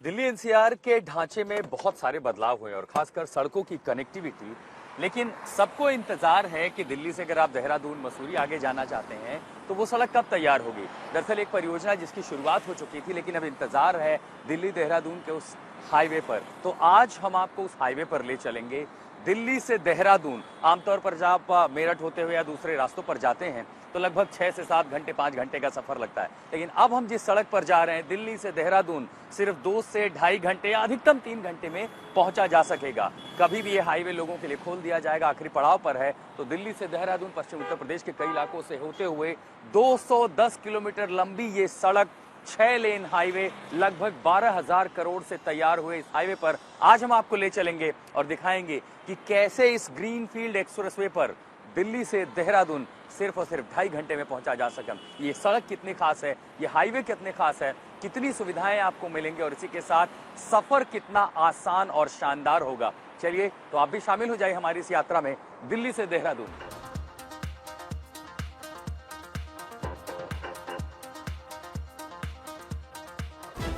Delhi NCR के ढांचे में बहुत सारे बदलाव हुए और खासकर सड़कों की कनेक्टिविटी। लेकिन सबको इंतजार है कि दिल्ली से अगर आप देहरादून मसूरी आगे जाना चाहते हैं तो वो सड़क कब तैयार होगी। दरअसल एक परियोजना जिसकी शुरुआत हो चुकी थी, लेकिन अब इंतजार है दिल्ली देहरादून के उस हाईवे पर। तो आज हम आपको उस हाईवे पर ले चलेंगे। दिल्ली से देहरादून आमतौर पर जब आप मेरठ होते हुए या दूसरे रास्तों पर जाते हैं तो लगभग 6 से 7 घंटे 5 घंटे का सफर लगता है, लेकिन अब हम जिस सड़क पर जा रहे हैं दिल्ली से देहरादून सिर्फ 2 से ढाई घंटे या अधिकतम 3 घंटे में पहुंचा जा सकेगा। कभी भी ये हाईवे लोगों के लिए खोल दिया जाएगा, आखिरी पड़ाव पर है। तो दिल्ली से देहरादून पश्चिम उत्तर प्रदेश के कई इलाकों से होते हुए 210 किलोमीटर लंबी ये सड़क 6 लेन हाईवे लगभग 12,000 करोड़ से तैयार हुए इस हाईवे पर आज हम आपको ले चलेंगे और दिखाएंगे कि कैसे इस ग्रीनफील्ड एक्सप्रेसवे पर दिल्ली से देहरादून सिर्फ और सिर्फ 2.5 घंटे में पहुंचा जा सके। ये सड़क कितनी खास है, ये हाईवे कितने खास है, कितनी सुविधाएं आपको मिलेंगी और इसी के साथ सफर कितना आसान और शानदार होगा। चलिए तो आप भी शामिल हो जाइए हमारी इस यात्रा में दिल्ली से देहरादून।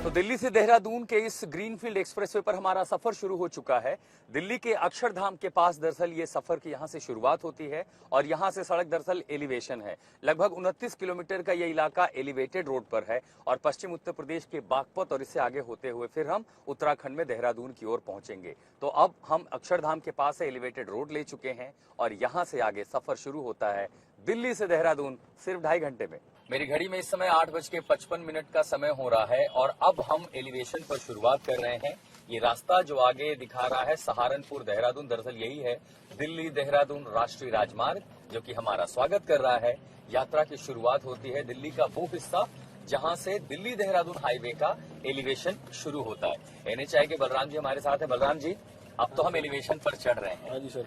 तो दिल्ली से देहरादून के इस ग्रीनफील्ड एक्सप्रेसवे पर हमारा सफर शुरू हो चुका है। दिल्ली के अक्षरधाम के पास दरअसल ये सफर की यहां से शुरुआत होती है और यहां से सड़क दरअसल एलिवेशन है। लगभग 29 किलोमीटर का ये इलाका एलिवेटेड रोड पर है और पश्चिम उत्तर प्रदेश के बागपत और इससे आगे होते हुए फिर हम उत्तराखंड में देहरादून की ओर पहुंचेंगे। तो अब हम अक्षरधाम के पास से एलिवेटेड रोड ले चुके हैं और यहां से आगे सफर शुरू होता है दिल्ली से देहरादून सिर्फ 2.5 घंटे में। मेरी घड़ी में इस समय 8:55 का समय हो रहा है और अब हम एलिवेशन पर शुरुआत कर रहे हैं। ये रास्ता जो आगे दिखा रहा है सहारनपुर देहरादून, दरअसल यही है दिल्ली देहरादून राष्ट्रीय राजमार्ग जो कि हमारा स्वागत कर रहा है। यात्रा की शुरुआत होती है दिल्ली का वो हिस्सा जहां से दिल्ली देहरादून हाईवे का एलिवेशन शुरू होता है। एनएचआई के बलराम जी हमारे साथ है। बलराम जी, अब तो हम एलिवेशन पर चढ़ रहे हैं। हाँ जी सर।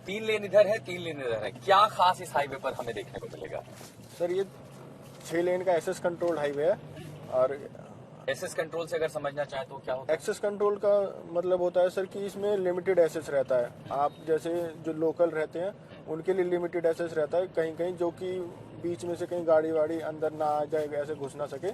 3 लेन इधर है, 3 लेन इधर है। क्या खास इस हाईवे पर हमें देखने को मिलेगा? सर ये 6 लेन का एक्सेस कंट्रोल हाईवे है और एक्सेस कंट्रोल से अगर समझना चाहे तो क्या होता है? एक्सेस कंट्रोल का मतलब होता है सर कि इसमें लिमिटेड एक्सेस रहता है। आप जैसे जो लोकल रहते हैं उनके लिए लिमिटेड एक्सेस रहता है, कहीं कहीं जो कि बीच में से कहीं गाड़ी वाड़ी अंदर ना आ जाए, ऐसे घुस ना सके,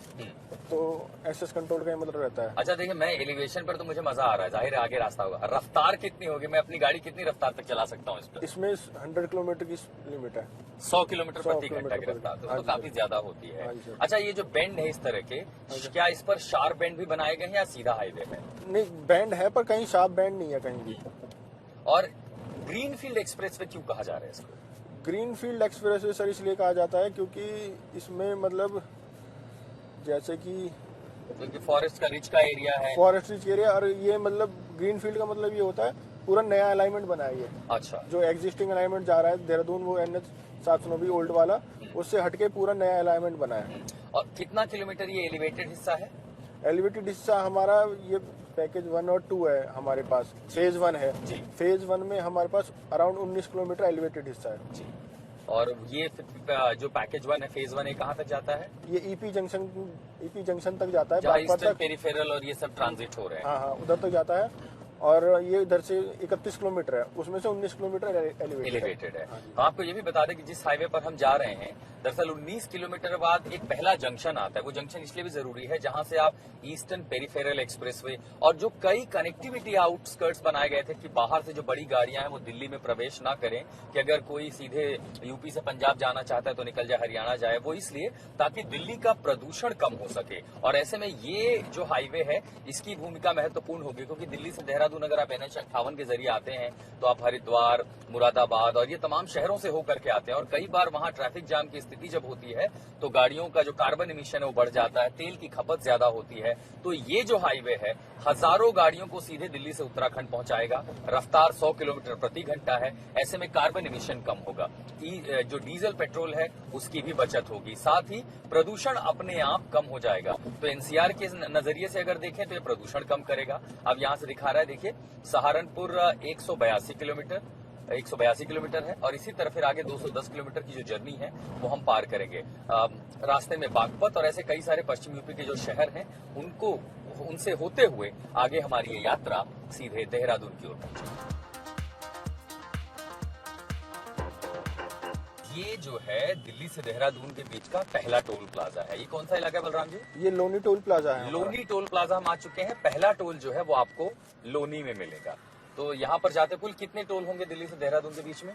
तो एक्सेस कंट्रोल का मतलब रहता है। अच्छा देखिए, मैं एलिवेशन पर तो मुझे मजा आ रहा है, जाहिर है आगे रास्ता होगा। रफ्तार कितनी होगी? मैं अपनी गाड़ी कितनी रफ्तार तक चला सकता हूँ इस पर? इसमें 100 किलोमीटर की लिमिट है। 100 किलोमीटर प्रति घंटा की रफ्तार तो काफी ज्यादा होती है। अच्छा, ये जो बेंड है इस तरह के, क्या इस पर शार्प बेंड भी बनाए गए हैं या सीधा हाईवे है? नहीं, बेंड है पर कहीं शार्प बेंड नहीं है कहीं भी। और ग्रीनफील्ड एक्सप्रेसवे क्यों कहा जा रहा है इसको? ग्रीनफील्ड एक्सप्रेसवे सर इसलिए कहा जाता है क्योंकि इसमें मतलब जैसे कि क्योंकि फॉरेस्ट का रिच का एरिया है। फॉरेस्ट रिच एरिया, और ये मतलब ग्रीनफील्ड का मतलब ये होता है पूरा नया अलाइनमेंट बना है ये। अच्छा। जो एग्जिस्टिंग अलाइनमेंट जा रहा है देहरादून, वो NH 790 ओल्ड वाला, उससे हटके पूरा नया अलाइनमेंट बना है। और कितना किलोमीटर ये एलिवेटेड हिस्सा है? एलिवेटेड हिस्सा हमारा ये पैकेज 1 और 2 है हमारे पास। फेज 1 है जी। फेज 1 में हमारे पास अराउंड 19 किलोमीटर एलिवेटेड हिस्सा है जी। और ये जो पैकेज 1 है, फेज 1 है, कहाँ तक जाता है? ये ईपी जंक्शन तक जाता है, जहाँ बागपत ईस्टर्न तक। पेरिफेरल और ये सब ट्रांजिट हो रहे हैं। हाँ हाँ, उधर तक जाता है। और ये इधर से 31 किलोमीटर है, उसमें से 19 किलोमीटर एलिवेटेड है। तो आपको ये भी बता दें कि जिस हाईवे पर हम जा रहे हैं दरअसल 19 किलोमीटर बाद एक पहला जंक्शन आता है। वो जंक्शन इसलिए भी जरूरी है जहां से आप ईस्टर्न पेरिफेरल एक्सप्रेसवे और जो कई कनेक्टिविटी आउटस्कर्ट्स बनाए गए थे कि बाहर से जो बड़ी गाड़ियां हैं वो दिल्ली में प्रवेश ना करें, कि अगर कोई सीधे यूपी से पंजाब जाना चाहता है तो निकल जाए, हरियाणा जाए, वो इसलिए ताकि दिल्ली का प्रदूषण कम हो सके। और ऐसे में ये जो हाईवे है इसकी भूमिका महत्वपूर्ण होगी, क्योंकि दिल्ली से देहरादून अगर आप NH 58 के जरिए आते हैं तो आप हरिद्वार, मुरादाबाद और ये तमाम शहरों से होकर के आते हैं और कई बार वहां ट्रैफिक जाम की स्थिति जब होती है तो गाड़ियों का जो कार्बन इमिशन है वो बढ़ जाता है, तेल की खपत ज्यादा होती है। तो ये जो हाईवे है हजारों गाड़ियों को सीधे दिल्ली से उत्तराखंड पहुंचाएगा। रफ्तार 100 किलोमीटर प्रति घंटा है, ऐसे में कार्बन इमिशन कम होगा, जो डीजल पेट्रोल है उसकी भी बचत होगी, साथ ही प्रदूषण अपने आप कम हो जाएगा। तो एनसीआर के नजरिए से अगर देखें तो ये प्रदूषण कम करेगा। अब यहाँ से दिखा रहा है, देखिए सहारनपुर 182 किलोमीटर है और इसी तरह फिर आगे 210 किलोमीटर की जो जर्नी है वो हम पार करेंगे। रास्ते में बागपत और ऐसे कई सारे पश्चिम यूपी के जो शहर हैं उनसे होते हुए आगे हमारी ये यात्रा सीधे देहरादून की ओर पहुंचेगी। ये जो है दिल्ली से देहरादून के बीच का पहला टोल प्लाजा है। ये कौन सा इलाका है बलराम जी? ये लोनी टोल प्लाजा है। लोनी टोल प्लाजा हम आ चुके हैं। पहला टोल जो है वो आपको लोनी में मिलेगा। तो यहाँ पर जाते कुल कितने टोल होंगे दिल्ली से देहरादून के बीच में?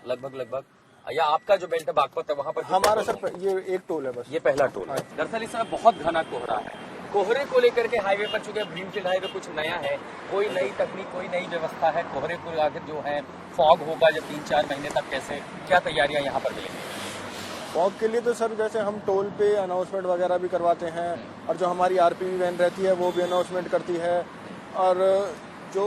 लगभग या आपका जो बेल्ट है बागपत है वहाँ पर हमारा सर ये एक टोल है बस। ये पहला टोल है। दरअसल इस समय बहुत घना कोहरा है। कोहरे को लेकर के हाईवे पर चूंकि ग्रीनफील्ड हाईवे कुछ नया है, कोई नई तकनीक कोई नई व्यवस्था है, कोहरे को आगे जो है फॉग होगा जब 3-4 महीने तक, कैसे क्या तैयारियां यहाँ पर मिलेंगी? फॉग के लिए तो सर जैसे हम टोल पे अनाउंसमेंट वगैरह भी करवाते हैं और जो हमारी आरपीवी वैन रहती है वो भी अनाउंसमेंट करती है और जो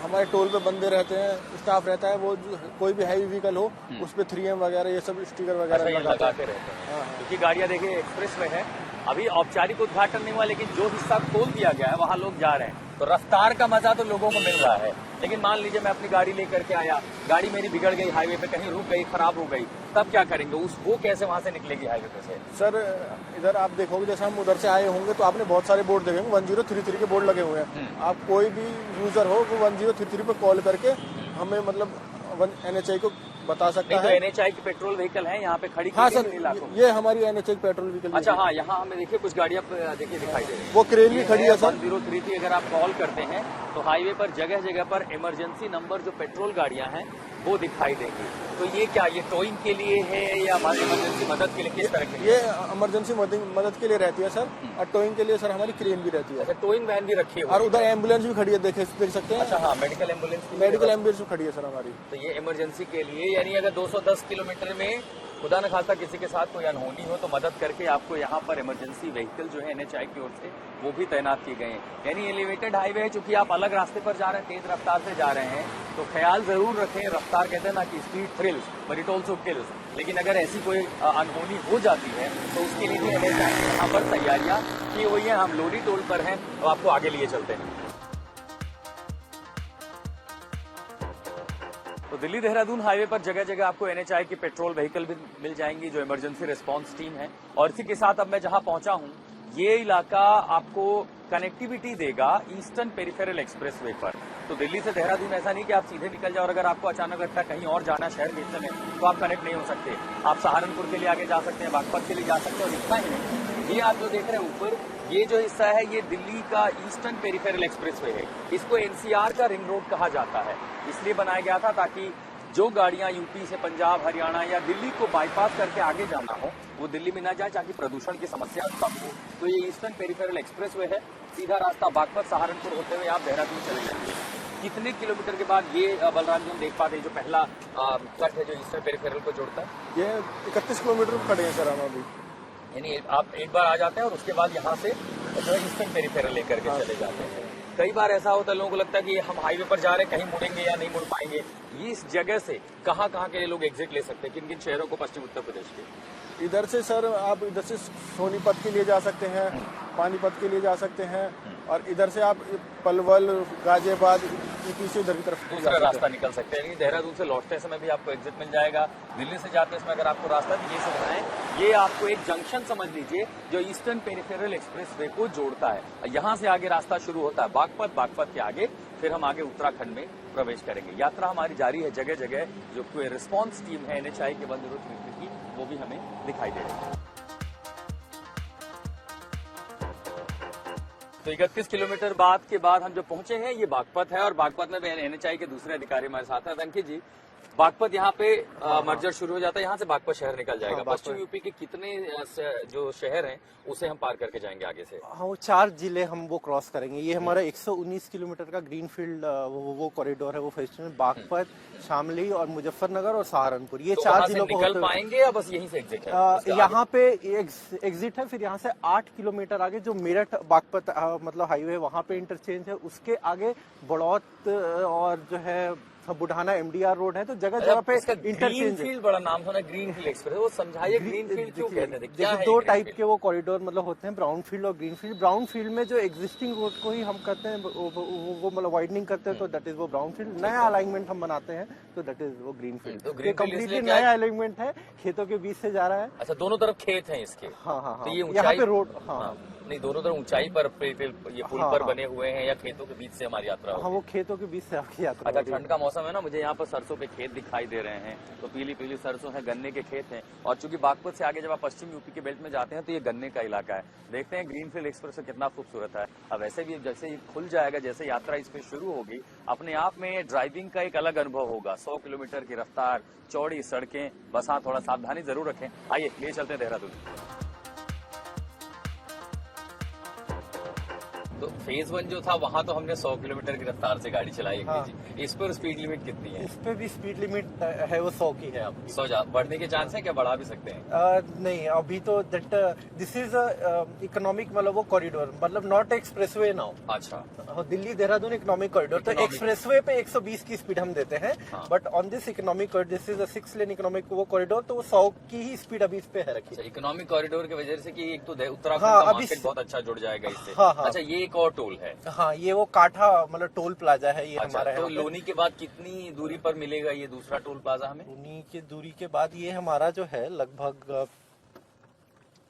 हमारे टोल पे बंदे रहते हैं, स्टाफ रहता है, वो कोई भी हैवी व्हीकल हो उस पे 3M वगैरह ये सब स्टिकर वगैरह लगाते रहते हैं। क्योंकि गाड़ियां देखिए एक्सप्रेस में है, अभी औपचारिक उद्घाटन नहीं हुआ लेकिन जो हिस्सा खोल दिया गया है वहाँ लोग जा रहे हैं, तो रफ्तार का मजा तो लोगों को मिल रहा है। लेकिन मान लीजिए मैं अपनी गाड़ी लेकर के आया, गाड़ी मेरी बिगड़ गई हाईवे पे, कहीं रुक गई, खराब हो गई, तब क्या करेंगे? वो कैसे वहाँ से निकलेगी हाईवे पे से? सर इधर आप देखोगे जैसे हम उधर से आए होंगे तो आपने बहुत सारे बोर्ड देखे होंगे, 1033 के बोर्ड लगे हुए हैं। आप कोई भी यूजर हो वो 1033 पे कॉल करके हमें मतलब NHAI को बता सकता है। तो NHAI की पेट्रोल व्हीकल है यहाँ पे खड़ी? हाँ सर, ये हमारी NHAI की पेट्रोल व्हीकल। अच्छा हाँ, यहाँ हमें देखिए कुछ गाड़ियाँ देखिए दिखाई दे रही है। वो क्रेन भी खड़ी है सर। 1033 अगर आप कॉल करते हैं तो हाईवे पर जगह जगह पर इमरजेंसी नंबर जो पेट्रोल गाड़ियाँ हैं वो दिखाई देंगी। तो ये क्या, ये टोइंग के लिए है या हमारी इमरजेंसी मदद के लिए, किस तरह के? ये इमरजेंसी मदद के लिए रहती है सर, और टोइंग के लिए सर हमारी क्रेन भी रहती है। अच्छा, टोइंग वैन भी रखी है और उधर एम्बुलेंस भी खड़ी है, देख सकते हैं। अच्छा हाँ, मेडिकल एम्बुलेंस भी खड़ी है सर हमारी। तो ये इमरजेंसी के लिए, यानी अगर 210 किलोमीटर में खुदा न खास्ता किसी के साथ कोई अनहोनी हो तो मदद करके आपको यहाँ पर इमरजेंसी व्हीकल जो है NHAI की ओर से वो भी तैनात किए गए हैं। यानी एलिवेटेड हाईवे है, चूंकि आप अलग रास्ते पर जा रहे हैं, तेज रफ्तार से जा रहे हैं, तो ख्याल जरूर रखें। रफ्तार कहते हैं ना कि speed thrills but it also kills, लेकिन अगर ऐसी कोई अनहोनी हो जाती है तो उसके लिए भी NHAI यहाँ पर तैयारियां की हुई है। हम लोनी टोल पर हैं तो आपको आगे लिए चलते हैं। तो दिल्ली देहरादून हाईवे पर जगह जगह आपको NHAI की पेट्रोल व्हीकल भी मिल जाएंगी जो इमरजेंसी रिस्पांस टीम है। और इसी के साथ अब मैं जहां पहुंचा हूं, ये इलाका आपको कनेक्टिविटी देगा ईस्टर्न पेरिफेरल एक्सप्रेसवे पर। तो दिल्ली से देहरादून ऐसा नहीं कि आप सीधे निकल जाओ और अगर आपको अचानक लगता है कहीं और जाना शहर के हिस्से में तो आप कनेक्ट नहीं हो सकते। आप सहारनपुर के लिए आगे जा सकते हैं, बागपत के लिए जा सकते हैं। और इतना ही नहीं, ये आप जो देख रहे हैं ऊपर, ये जो हिस्सा है ये दिल्ली का ईस्टर्न पेरिफेरल एक्सप्रेसवे है। इसको NCR का रिंग रोड कहा जाता है। इसलिए बनाया गया था ताकि जो गाड़ियां यूपी से पंजाब, हरियाणा या दिल्ली को बाईपास करके आगे जाना हो वो दिल्ली में ना जाए, ताकि प्रदूषण की समस्या कम हो। तो ये ईस्टर्न पेरिफेरल एक्सप्रेसवे है, सीधा रास्ता बागपत सहारनपुर होते हुए आप देहरादून चले जाएंगे। कितने किलोमीटर के बाद ये बलराम जी हम देख पाते हैं जो पहला कट है जो ईस्टर्न पेरिफेरल को जोड़ता है? ये 31 किलोमीटर खड़े हैं सर हम अभी। यानी आप एक बार आ जाते हैं और उसके बाद यहाँ से जो है ईस्टर्न पेरिफेरल लेकर के चले जाते हैं। कई बार ऐसा होता है, लोगों को लगता है कि हम हाईवे पर जा रहे हैं, कहीं मुड़ेंगे या नहीं मुड़ पाएंगे। ये इस जगह से कहाँ के लिए लोग एग्जिट ले सकते हैं, किन किन शहरों को पश्चिम उत्तर प्रदेश के? इधर से सर आप इधर से सोनीपत के लिए जा सकते हैं, पानीपत के लिए जा सकते हैं, और इधर से आप पलवल, गाजियाबाद पीछे इधर की तरफ दूसरा रास्ता निकल सकते हैं। देहरादून से लौटते समय भी आपको एग्जिट मिल जाएगा। दिल्ली से जाते समय अगर आपको रास्ता ये सुविधाएं, ये आपको एक जंक्शन समझ लीजिए जो ईस्टर्न पेरिफेरल एक्सप्रेसवे को जोड़ता है। यहाँ से आगे रास्ता शुरू होता है बागपत के आगे, फिर हम आगे उत्तराखंड में प्रवेश करेंगे। यात्रा हमारी जारी है, जगह जगह जो कोई रिस्पांस टीम है NHAI के 1033 की वो भी हमें दिखाई दे रही है। तो 31 किलोमीटर बाद के बाद हम जो पहुंचे हैं ये बागपत है, और बागपत में NHAI के दूसरे अधिकारी हमारे साथ हैं। अंकित जी, बागपत यहाँ पे मर्जर शुरू हो जाता है, यहाँ से बागपत शहर निकल जाएगा। पश्चिम यूपी के कितने जो शहर हैं उसे हम पार करके जाएंगे आगे से? हाँ, वो 4 जिले हम वो क्रॉस करेंगे। ये हमारा 119 किलोमीटर का ग्रीनफील्ड वो कॉरिडोर है, वो फेस्टिवल बागपत, शामली और मुजफ्फरनगर और सहारनपुर, ये 4 जिलों को निकल पाएंगे या बस यहीं से एग्जिट है? यहाँ पे एग्जिट है, फिर यहाँ से 8 किलोमीटर आगे जो मेरठ बागपत मतलब हाईवे वहाँ पे इंटरचेंज है, उसके आगे बड़ौत और जो है बुढ़ाना MDR रोड है। तो जगह जगह पे इंटरचेंज है। बड़ा नाम सुना, ग्रीनफील्ड एक्सप्रेस, वो समझाइए ग्रीनफील्ड क्यों कहते हैं? क्या है? 2 टाइप के वो कॉरिडोर मतलब होते हैं, ब्राउन फील्ड और ग्रीन फील्ड। ब्राउन फील्ड में जो एग्जिस्टिंग रोड को ही हम करते हैं वो मतलब वाइडनिंग करते हैं, तो दैट इज वो ब्राउन फील्ड। नया अलाइनमेंट हम बनाते हैं तो दैट इज वो ग्रीन फील्ड। तो कम्प्लीटली नया अलाइनमेंट है, खेतों के बीच से जा रहा है। अच्छा, दोनों तरफ खेत हैं इसके? हाँ, तो ये यहाँ पे रोड, हाँ नहीं, दोनों तरफ ऊंचाई पर ये पुल हाँ, पर हाँ। बने हुए हैं या खेतों के बीच से हमारी यात्रा हाँ, होगी? वो खेतों के बीच से आपकी यात्रा अच्छा, होगी। ठंड का मौसम है ना, मुझे यहाँ पर सरसों के खेत दिखाई दे रहे हैं, तो पीली पीली सरसों है, गन्ने के खेत हैं, और चूंकि बागपत से आगे जब आप पश्चिम यूपी के बेल्ट में जाते हैं तो ये गन्ने का इलाका है। देखते हैं ग्रीनफील्ड एक्सप्रेस से कितना खूबसूरत है। अब वैसे भी जैसे ही खुल जाएगा, जैसे यात्रा इस पे शुरू होगी, अपने आप में ड्राइविंग का एक अलग अनुभव होगा। 100 किलोमीटर की रफ्तार, चौड़ी सड़कें, बस हाँ थोड़ा सावधानी जरूर रखें। आइए ले चलते हैं देहरादून। तो फेज 1 जो था वहां तो हमने 100 किलोमीटर की रफ्तार से गाड़ी चलाई हाँ। थी। इस पर स्पीड लिमिट कितनी है? इस पे भी स्पीड लिमिट है, वो 100 की है आपकी। 100 बढ़ने के चांस है क्या, बढ़ा भी सकते हैं? नहीं, अभी तो दैट दिस इज इकोनॉमिक, मतलब वो कॉरिडोर, मतलब नॉट एक्सप्रेसवे नाउ। अच्छा, दिल्ली देहरादून इकोनॉमिक कॉरिडोर, तो Economic- एक्सप्रेसवे पे 120 की स्पीड हम देते हैं, हाँ। But on this economic corridor, this is a 6 lane economic वो कॉरिडोर, तो वो 100 की ही स्पीड अभी इस पे है रखी। अच्छा, इकोनॉमिक कॉरिडोर की वजह से कि एक तो उत्तराखंड हाँ, का अभी मार्केट बहुत अच्छा जुड़ जाएगा इससे। हाँ, हाँ। अच्छा, ये एक और टोल है। हाँ, ये वो काठा मतलब टोल प्लाजा है ये अच्छा, हमारा तो यहाँ पे। लोनी के बाद कितनी दूरी पर मिलेगा ये दूसरा टोल प्लाजा हमें? उन्हीं की दूरी के बाद ये हमारा जो है लगभग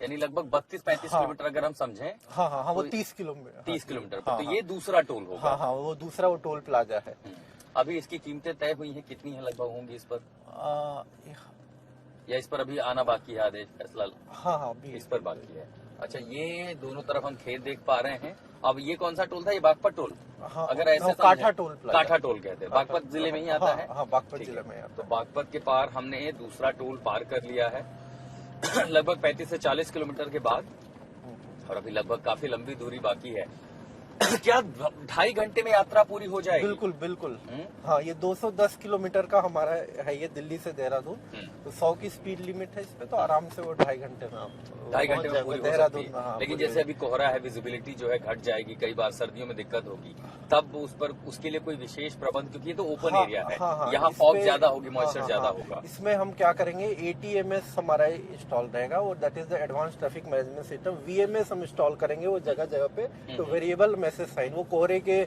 यानी लगभग 32-35 हाँ। किलोमीटर अगर हम समझें, हाँ हाँ हाँ, वो तो 30 किलोमीटर 30 किलोमीटर पर, हाँ, तो ये दूसरा टोल होगा। हाँ हाँ, वो दूसरा वो टोल प्लाजा है। अभी इसकी कीमतें तय हुई हैं, कितनी है लगभग होंगी इस पर, या इस पर अभी आना बाकी है आदेश फैसला? हाँ हाँ, अभी इस पर बाकी है। अच्छा, ये दोनों तरफ हम खेत देख पा रहे हैं। अब ये कौन सा टोल था, ये बागपत टोल? हाँ, अगर ऐसे हाँ, समझें- काठा टोल प्लाजा। काठा टोल कहते हैं, बागपत जिले में ही आता है। हाँ, बागपत ठीक जिले है। में आता तो है। बागपत के पार हमने दूसरा टोल पार कर लिया है लगभग 35 से 40 किलोमीटर के बाद, और अभी लगभग काफी लंबी दूरी बाकी है। क्या 2.5 घंटे में यात्रा पूरी हो जाएगी? बिल्कुल बिल्कुल। हम्म। हाँ, ये 210 किलोमीटर का हमारा है ये दिल्ली से देहरादून, हम्म। तो 100 की स्पीड लिमिट है इस पे, तो आराम से वो 2.5 घंटे में आप 2.5 घंटे पहुंच में जाओगे पूरी हो देहरादून। सकती है। हाँ, लेकिन पूरी जैसे अभी कोहरा है, विजिबिलिटी जो है घट जाएगी, कई बार सर्दियों में दिक्कत होगी, तब उस पर उसके लिए कोई विशेष प्रबंध, क्योंकि ये तो ओपन हाँ, एरिया है, हाँ, हाँ, यहाँ इस फॉग पे- ज्यादा होगी, हाँ, मॉइस्चर हाँ, ज्यादा हाँ। होगा। इसमें हम क्या करेंगे, ATMS हमारा इंस्टॉल रहेगा, और that is the advance traffic management system. VMS हम इंस्टॉल करेंगे वो जगह जगह पे, तो वेरिएबल मैसेज साइन, वो कोहरे के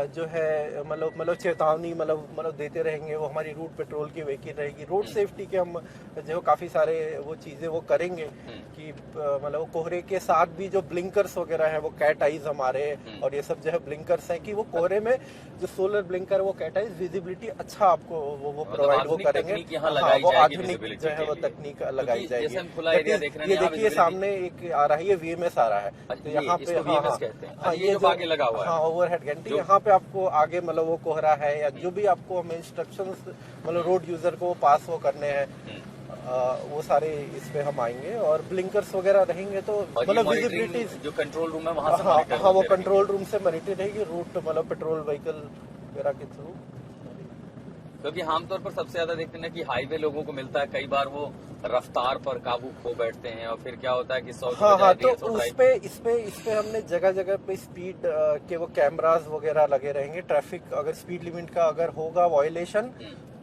जो है मतलब चेतावनी मतलब देते रहेंगे। वो हमारी रूट पेट्रोल की वेकी रहेगी। रोड सेफ्टी के हम जो काफी सारे वो चीजें वो करेंगे कि मतलब वो कोहरे के साथ भी जो ब्लिंकर्स वगैरह है, वो कैट आइज हमारे, और ये सब जो है ब्लिंकर्स हैं कि वो कोहरे में जो सोलर ब्लिंकर, वो कैट आइज विजिबिलिटी अच्छा आपको वो प्रोवाइड वो आधुनिक करेंगे। तकनीक यहाँ हाँ, लगाई वो जाएगी आधुनिक visibility जो है के वो लिए। तकनीक लगाई क्योंकि जाएगी। जैसे हम खुला That एरिया is, देख रहे हैं, ये यहाँ देखिए visibility- सामने एक आ रहा है, ये VMS आ रहा है, तो ये यहाँ पे इसको हाँ, VMS हाँ, कहते हैं। हाँ, ये जो आगे लगा हुआ है। हाँ, ओवरहेड गैंटी, जो- यहाँ पे आपको आगे मतलब वो कोहरा है, या जो भी आपको हमें इंस्ट्रक्शंस मतलब रोड यूजर को पास वो करने हैं, वो सारे इस पे हम आएंगे, और ब्लिंकर्स वगैरह रहेंगे, तो और ये मतलब monitoring विजिबिलिटी जो कंट्रोल रूम है वहाँ से हाँ monitor हाँ, वो होते कंट्रोल रूम से मॉनिटर रहेगी, रूट मतलब पेट्रोल व्हीकल वगैरह के थ्रू। रहेंगे। क्योंकि आमतौर पर सबसे ज्यादा देखते हैं कि हाईवे लोगों को मिलता है, कई बार वो रफ्तार पर काबू खो बैठते हैं, और फिर क्या होता है कि 100 हाँ हाँ, तो इस पे हमने जगह जगह पे स्पीड के वो कैमरास वगैरह लगे रहेंगे। ट्रैफिक अगर स्पीड लिमिट का अगर होगा वायलेशन,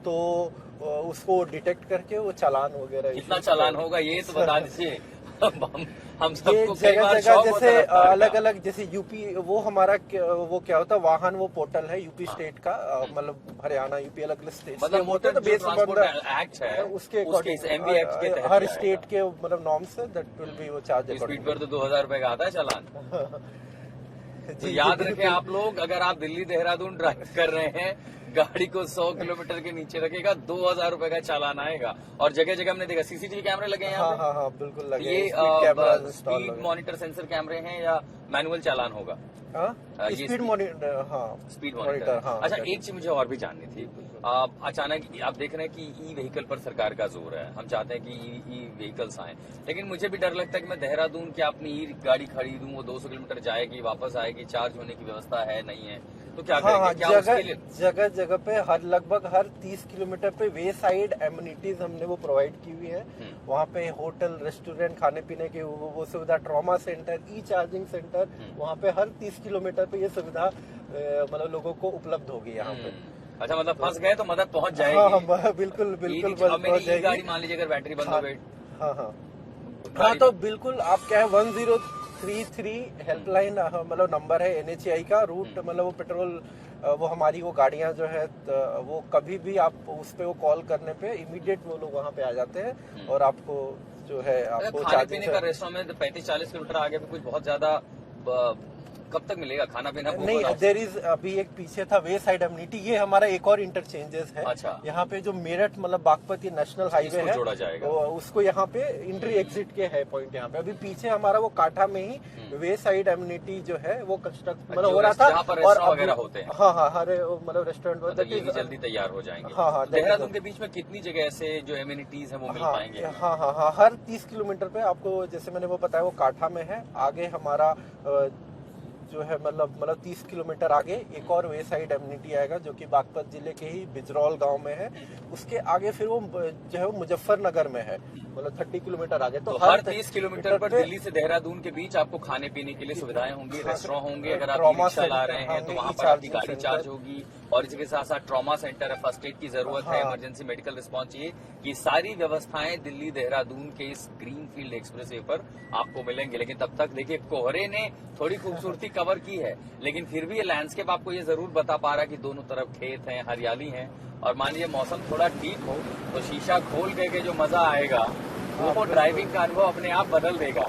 तो उसको डिटेक्ट करके वो चालान वगैरह कितना issue चालान करें। होगा ये तो बता दीजिए। हम ये सबको कई जगह बार जगह शौक होता जैसे है रफ्तार का। अलग अलग, जैसे यूपी वो हमारा वो क्या होता है, वाहन वो पोर्टल है यूपी स्टेट का, मतलब हरियाणा यूपी अलग अलग स्टेट मतलब मोटर तो बेस एक्ट है उसके उसके MV एक्ट के तहत हर ही स्टेट आएगा। के मतलब नॉर्म्स है, दैट विल बी वो चार्ज स्पीड पर तो 2000 रुपए का आता है चालान। तो याद रखें आप लोग, अगर आप दिल्ली देहरादून ड्राइव कर रहे हैं, गाड़ी को 100 किलोमीटर के नीचे रखेगा, 2000 रुपए का चालान आएगा। और जगह जगह हमने देखा CCTV कैमरे लगे हैं यहाँ हाँ पे। हाँ हाँ, बिल्कुल तो लगे ये camera install speed monitor sensor कैमरे हैं या मैनुअल चालान होगा? ये स्पीड मॉनिटर, हाँ स्पीड मॉनिटर। हाँ। अच्छा, एक चीज मुझे और भी जाननी थी। अचानक आप देख रहे हैं कि ई व्हीकल पर सरकार का जोर है, हम चाहते हैं कि ई व्हीकल्स आए, लेकिन मुझे भी डर लगता है कि मैं देहरादून की अपनी ई गाड़ी खरीदूं, वो 200 किलोमीटर जाएगी वापस आएगी, चार्ज होने की व्यवस्था है नहीं है, तो क्या हाँ हाँ, करेंगे? क्या उसके लिए जगह जगह पे लगभग हर 30 किलोमीटर पे वे साइड एम्यूनिटीज हमने वो प्रोवाइड की हुई है। वहाँ पे होटल, रेस्टोरेंट, खाने पीने की वो सुविधा, trauma centre, e charging centre, वहाँ पे हर 30 किलोमीटर पे ये सुविधा मतलब लोगों को उपलब्ध होगी यहाँ पे। अच्छा, मतलब फंस गए तो मदद पहुंच जाएगी। हाँ हाँ, बिल्कुल बिल्कुल पहुंच जाएगी। गाड़ी मान लीजिए अगर बैटरी बंद हो गई, हाँ हाँ हाँ, तो बिल्कुल आप क्या है 1033 हेल्पलाइन मतलब नंबर है NHAI का। रूट मतलब वो पेट्रोल वो हमारी वो गाड़ियां जो है वो कभी भी आप उस पे वो कॉल करने पे इमीडिएट वो लोग वहाँ पे आ जाते हैं और आपको जो है आपको खाने चार्जिंग पीने का रेस्टोरेंट में 35-40 किलोमीटर आगे भी कुछ बहुत ज्यादा कब तक मिलेगा खाना पीना? नहीं, देर इज अभी एक पीछे था वे साइड एम्यूनिटी, ये हमारा एक और इंटरचेंजेस है। अच्छा। यहाँ पे जो मेरठ मतलब बागपत ये नेशनल हाईवे है, जोड़ा जाएगा। उसको यहाँ पे एंट्री एग्जिट के है पॉइंट यहाँ पे। अभी पीछे हमारा वो काठा में ही वे साइड एम्यूनिटी जो है वो कंस्ट्रक्ट मतलब हो रहा था, और वगैरह होते हैं। हाँ हाँ, हर मतलब रेस्टोरेंट मतलब ये भी जल्दी तैयार हो जाएंगे। हाँ, देहरादून के बीच में कितनी जगह ऐसे जो एम्यूनिटीज है वो मिल पाएंगे? हाँ हाँ हाँ, हर 30 किलोमीटर पे आपको, जैसे मैंने वो बताया, वो काठा में है। आगे हमारा जो है मतलब 30 किलोमीटर आगे एक और वे साइड एम्यूनिटी आएगा जो कि बागपत जिले के ही बिजरौल गांव में है। उसके आगे फिर वो जो है वो मुजफ्फरनगर में है, मतलब 30 किलोमीटर आगे। तो हर 30 किलोमीटर पर दिल्ली से देहरादून के बीच आपको खाने पीने के लिए सुविधाएं होंगी, रेस्टोरेंट होंगे। अगर आप रिक्शा ला रहे हैं तो वहाँ पर आपकी गाड़ी चार्ज होगी, और इसके साथ साथ ट्रॉमा सेंटर है, फर्स्ट एड की जरूरत है, इमरजेंसी मेडिकल रिस्पॉन्स चाहिए। ये सारी व्यवस्थाएं दिल्ली देहरादून के इस ग्रीन फील्ड एक्सप्रेस वे पर आपको मिलेंगे। लेकिन तब तक देखिए, कोहरे ने थोड़ी खूबसूरती कवर की है, लेकिन फिर भी ये लैंडस्केप आपको ये जरूर बता पा रहा है कि दोनों तरफ खेत हैं, हरियाली है। और मान लीजिए मौसम थोड़ा ठीक हो तो शीशा खोल के जो मजा आएगा वो ड्राइविंग का अनुभव अपने आप बदल देगा।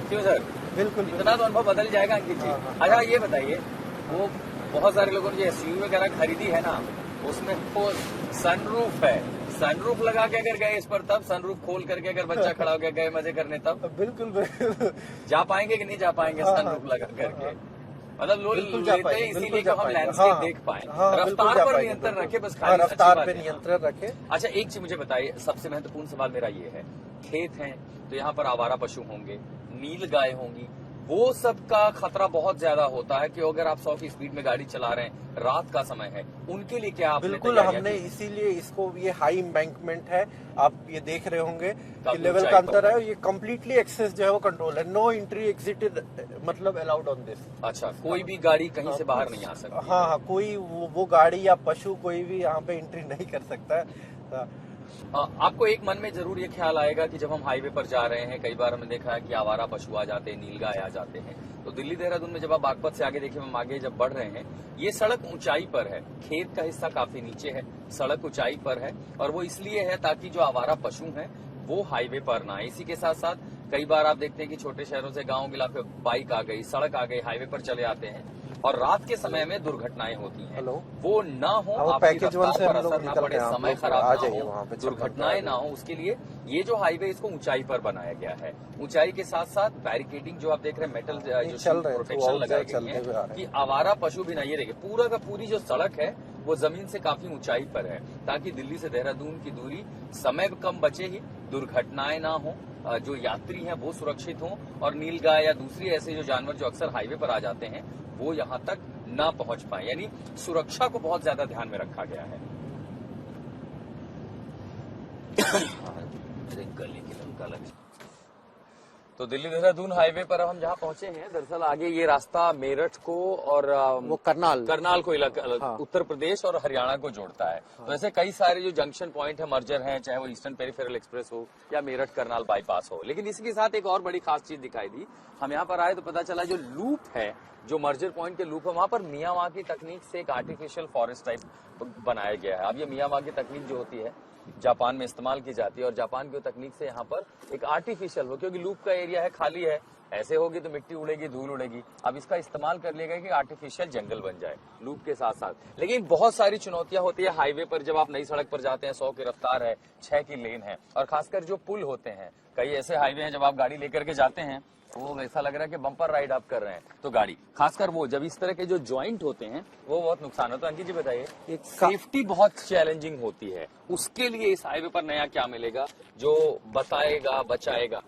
क्यों सर? बिल्कुल, इतना तो अनुभव बदल जाएगा अंकित जी। अच्छा ये बताइए, वो बहुत सारे लोगों ने जो एसयूवी वगैरह खरीदी है ना, उसमें वो सनरूफ है, सनरूफ लगा के अगर गए इस पर, तब सनरूफ खोल करके अगर बच्चा खड़ा हो गया गए मजे करने, तब बिल्कुल बिल्कुल जा पाएंगे कि नहीं जा पाएंगे सनरूफ लगा करके? मतलब लोग लेते हैं इसीलिए कि हम लैंडस्केप देख पाए। रफ्तार पर नियंत्रण रखे, बस खाली रफ्तार पे नियंत्रण रखे। अच्छा एक चीज मुझे बताइए, सबसे महत्वपूर्ण सवाल मेरा ये है, खेत हैं तो यहाँ पर आवारा पशु होंगे, नील गाय होंगी, वो सब का खतरा बहुत ज्यादा होता है कि अगर आप 100 की स्पीड में गाड़ी चला रहे हैं, रात का समय है, उनके लिए क्या आपने बिल्कुल हमने इसीलिए इसको, ये हाई एम्बैंकमेंट है, आप ये देख रहे होंगे कि लेवल का अंतर है, ये कम्प्लीटली एक्सेस जो है वो कंट्रोल है। नो एंट्री एग्जिट मतलब अलाउड ऑन दिस। अच्छा, कोई भी गाड़ी कहीं से बाहर नहीं आ सकती? हाँ हाँ, कोई वो गाड़ी या पशु कोई भी यहाँ पे एंट्री नहीं कर सकता है। आपको एक मन में जरूर ये ख्याल आएगा कि जब हम हाईवे पर जा रहे हैं, कई बार हमने देखा है कि आवारा पशु आ जाते हैं, नीलगाय आ जाते हैं। तो दिल्ली देहरादून में जब आप बागपत से आगे देखिए, हम आगे जब बढ़ रहे हैं, ये सड़क ऊंचाई पर है, खेत का हिस्सा काफी नीचे है, सड़क ऊंचाई पर है, और वो इसलिए है ताकि जो आवारा पशु हैं वो हाईवे पर ना आए। इसी के साथ साथ कई बार आप देखते हैं कि छोटे शहरों से गाँव के इलाके बाइक आ गई, सड़क आ गई, हाईवे पर चले आते हैं, और रात के समय में दुर्घटनाएं होती हैं। वो ना हो, आपकी रफ्तार पर असर ना पड़े, समय खराब ना हो, दुर्घटनाएं ना हो, उसके लिए ये जो हाईवे इसको ऊंचाई पर बनाया गया है। ऊंचाई के साथ साथ बैरिकेडिंग जो आप देख रहे हैं, मेटल जो प्रोटेक्शन लगाई गई है कि आवारा पशु भी ना, ये देखिए पूरा का पूरी जो सड़क है वो जमीन से काफी ऊंचाई पर है, ताकि दिल्ली से देहरादून की दूरी समय कम बचे ही, दुर्घटनाएं ना हो, जो यात्री हैं वो सुरक्षित हों, और नीलगाय या दूसरी ऐसे जो जानवर जो अक्सर हाईवे पर आ जाते हैं वो यहाँ तक ना पहुंच पाए। यानी सुरक्षा को बहुत ज्यादा ध्यान में रखा गया है। गले के लमका लग। तो दिल्ली देहरादून हाईवे पर हम जहाँ पहुंचे हैं, दरअसल आगे ये रास्ता मेरठ को और वो करनाल को उत्तर प्रदेश और हरियाणा को जोड़ता है। तो ऐसे कई सारे जो जंक्शन पॉइंट है, मर्जर हैं, चाहे वो ईस्टर्न पेरिफेरल एक्सप्रेस हो या मेरठ करनाल बाईपास हो। लेकिन इसके साथ एक और बड़ी खास चीज दिखाई दी, हम यहाँ पर आए तो पता चला जो लूप है, जो मर्जर पॉइंट के लूप है, वहां पर मियावाकी तकनीक से एक आर्टिफिशियल फॉरेस्ट टाइप बनाया गया है। अब ये मियावाकी तकनीक जो होती है जापान में इस्तेमाल की जाती है, और जापान की तकनीक से यहाँ पर एक आर्टिफिशियल हो, क्योंकि लूप का एरिया है, खाली है, ऐसे होगी तो मिट्टी उड़ेगी, धूल उड़ेगी। अब इसका इस्तेमाल कर लिया गया कि आर्टिफिशियल जंगल बन जाए लूप के साथ साथ। लेकिन बहुत सारी चुनौतियां होती है हाईवे पर, जब आप नई सड़क पर जाते हैं, 100 की रफ्तार है, 6 की लेन है, और खासकर जो पुल होते हैं, कई ऐसे हाईवे हैं जब आप गाड़ी लेकर के जाते हैं वो ऐसा लग रहा है कि बम्पर राइड आप कर रहे हैं, तो गाड़ी खासकर वो जब इस तरह के जो जॉइंट होते हैं वो बहुत नुकसान होता है। अंकित जी बताइए, एक सेफ्टी बहुत चैलेंजिंग होती है, उसके लिए इस हाईवे पर नया क्या मिलेगा जो बताएगा, बचाएगा?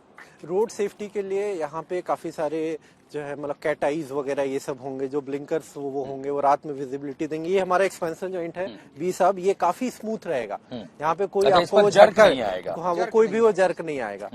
रोड सेफ्टी के लिए यहाँ पे काफी सारे जो है मतलब कैट आइज वगैरह ये सब होंगे, जो ब्लिंकर्स वो होंगे, वो रात में विजिबिलिटी देंगे। ये हमारा एक्सपेंशन जॉइंट है बी साहब, ये काफी स्मूथ रहेगा, यहाँ पे कोई आपको जर्क नहीं आएगा। हाँ, वो कोई भी वो जर्क नहीं आएगा।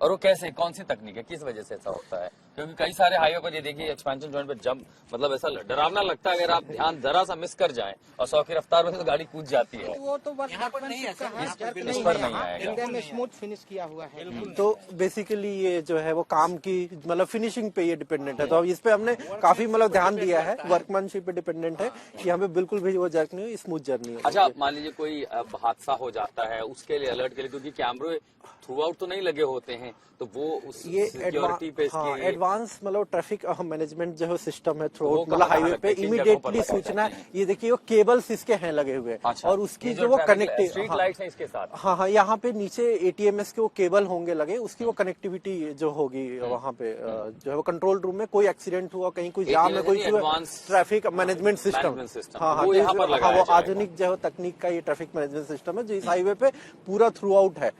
और वो कैसे, कौन सी तकनीक है, किस वजह से ऐसा होता है? क्योंकि कई सारे हाईवे पर ये देखिए एक्सपेंशन जॉइंट पर जंप मतलब ऐसा डरावना लगता है, अगर आप ध्यान जरा सा मिस कर जाएं और 100 की रफ्तार में तो गाड़ी कूद जाती है। वो तो बस नहीं है सर, इस पर नहीं आएगा। एकदम स्मूथ फिनिश किया हुआ है। तो बेसिकली ये जो है वो काम की मतलब फिनिशिंग पे ये डिपेंडेंट है, तो अब इस पे हमने काफी मतलब ध्यान दिया है, वर्कमैनशिप पे डिपेंडेंट है कि यहाँ पे बिल्कुल भी वो जर्क नहीं हो, स्मूथ जर्नी हो। अच्छा, मान लीजिए कोई हादसा हो जाता है, उसके लिए अलर्ट के लिए, क्योंकि कैमरे थ्रू आउट तो नहीं लगे होते हैं, तो वो उस ये सिक्योरिटी पे हाँ, एडवांस मतलब ट्रैफिक मैनेजमेंट जो सिस्टम है थ्रू वो आउट मतलब कहाँ हाईवे लगता पे है? किन जगहों पर इमीडिएटली लगाई सूचना, जाती है? ये देखिए वो केबल्स इसके हैं लगे हुए, अच्छा, और उसकी ये जो वो ट्रैफिक कनेक्टिव स्ट्रीट लाइट्स हैं इसके साथ। हाँ हाँ, यहाँ पे नीचे एटीएमएस के वो केबल होंगे लगे, उसकी वो कनेक्टिविटी जो होगी वहाँ पे जो है वो कंट्रोल रूम में कोई एक्सीडेंट हुआ, कहीं कोई जाम में कोई एडवांस ट्रैफिक मैनेजमेंट सिस्टम, हाँ हाँ, वो यहाँ पर हाँ, लगाया वो जाएगा। आधुनिक जो है तकनीक का ये ट्रैफिक मैनेजमेंट सिस्टम है जो इस हाईवे पे पूरा थ्रू आउट है।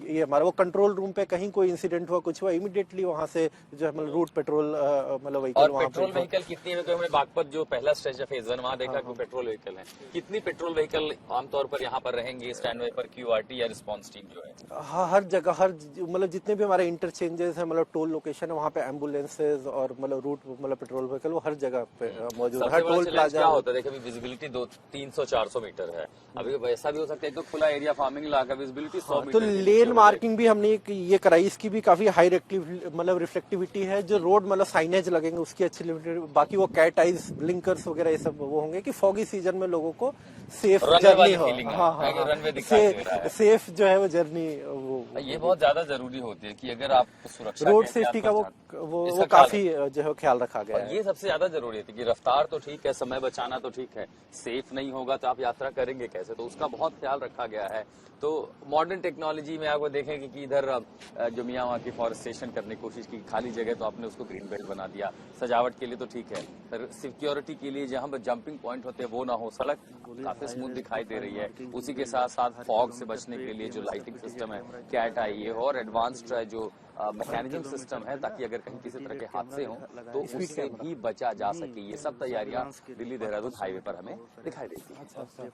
ये हमारा वो कंट्रोल रूम पे कहीं कोई इंसिडेंट हुआ, कुछ हुआ, इमीडिएटली वहाँ से जो है मतलब रूट पेट्रोल मतलब व्हीकल और वहाँ पेट्रोल पे। व्हीकल कितनी है? तो हमने बागपत जो पहला स्टेज है फेज 1 वहाँ देखा कि पेट्रोल व्हीकल है। कितनी पेट्रोल व्हीकल आमतौर पर यहाँ पर रहेंगे स्टैंड वे पर, क्यूआरटी या रिस्पांस टीम जो है? हाँ, हर जगह हर मतलब जितने भी हमारे इंटरचेंजेस हैं मतलब टोल लोकेशन है वहाँ पे एम्बुलेंसेज और मतलब रूट मतलब पेट्रोल व्हीकल वो हर जगह पे मौजूद है। सबसे हर बड़ा टोल चैलेंज प्लाजा क्या होता है? देखिए अभी विजिबिलिटी 300-400 मीटर है, अभी वैसा भी हो सकता है तो खुला एरिया फार्मिंग इलाका, विजिबिलिटी 100 मीटर तो के नीचे लेन हो मार्किंग भी हमने ये कराई, इसकी भी काफी हाई मतलब रिफ्लेक्टिविटी है, जो रोड मतलब साइनेज लगेंगे उसकी अच्छी लिमिटेड, बाकी वो कैट आइज ब्लिंकर्स वगैरह ये सब वो होंगे कि फॉगी सीजन में लोगों को सेफ रनवे जर्नी वाली हो। फीलिंग है, हाँ हाँ कि रनवे दिखाई दे रहा है। सेफ जो है वो जर्नी वो ये बहुत ज्यादा जरूरी होती है कि अगर आप सुरक्षा रोड के सेफ्टी का एहतियात पर वो इसका काफी जो है ख्याल रखा गया और है। ये सबसे ज्यादा जरूरी है कि रफ्तार तो ठीक है, समय बचाना तो ठीक है, सेफ नहीं होगा तो आप यात्रा करेंगे कैसे, तो उसका बहुत ख्याल रखा गया है। तो मॉडर्न टेक्नोलॉजी में आपको देखेंगे कि इधर जो मियाँ वहाँ की फॉरेस्टेशन करने की कोशिश की, खाली जगह तो आपने उसको ग्रीन बेल्ट बना दिया, सजावट के लिए तो ठीक है, पर सिक्योरिटी के लिए जहाँ पर जंपिंग पॉइंट होते हैं वो ना हो, सड़क काफी स्मूथ दिखाई दे रही है। उसी के साथ साथ फॉग से बचने के लिए जो लाइटिंग सिस्टम है, कैट आई है और एडवांस्ड जो मैकेनिज्म सिस्टम है, ताकि अगर कहीं किसी तरह के हादसे हों तो उससे भी बचा जा सके। ये सब तैयारियां दिल्ली देहरादून हाईवे पर हमें दिखाई देती है।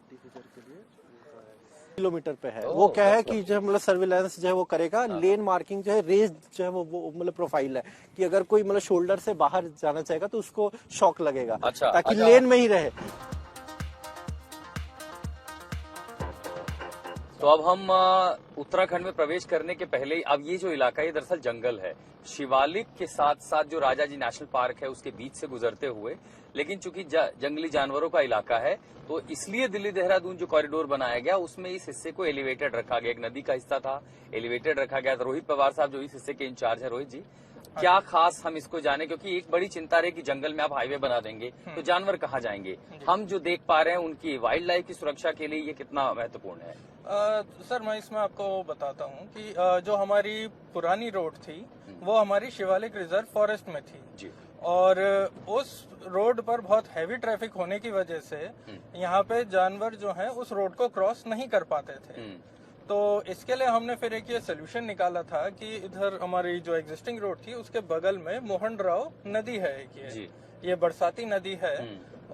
किलोमीटर पे है वो क्या है कि जो मतलब सर्विलांस जो है वो करेगा, लेन मार्किंग जो है रेज जो है वो मतलब प्रोफाइल है कि अगर कोई मतलब शोल्डर से बाहर जाना चाहेगा तो उसको शॉक लगेगा, अच्छा, ताकि लेन में ही रहे। तो अब हम उत्तराखंड में प्रवेश करने के पहले ही, अब ये जो इलाका है दरअसल जंगल है, शिवालिक के साथ साथ जो राजाजी नेशनल पार्क है उसके बीच से गुजरते हुए, लेकिन चूंकि जंगली जानवरों का इलाका है तो इसलिए दिल्ली देहरादून जो कॉरिडोर बनाया गया उसमें इस हिस्से को एलिवेटेड रखा गया। एक नदी का हिस्सा था, एलिवेटेड रखा गया था। रोहित पवार साहब जो इस हिस्से के इंचार्ज है, रोहित जी क्या खास हम इसको जाने, क्योंकि एक बड़ी चिंता रही कि जंगल में आप हाईवे बना देंगे तो जानवर कहाँ जाएंगे, हम जो देख पा रहे हैं उनकी वाइल्ड लाइफ की सुरक्षा के लिए ये कितना महत्वपूर्ण है? सर मैं इसमें आपको बताता हूँ कि जो हमारी पुरानी रोड थी वो हमारी शिवालिक रिजर्व फॉरेस्ट में थी जी, और उस रोड पर बहुत हैवी ट्रैफिक होने की वजह से यहाँ पे जानवर जो हैं उस रोड को क्रॉस नहीं कर पाते थे। तो इसके लिए हमने फिर एक ये सोल्यूशन निकाला था कि इधर हमारी जो एग्जिस्टिंग रोड थी उसके बगल में मोहन राव नदी है, एक ये बरसाती नदी है,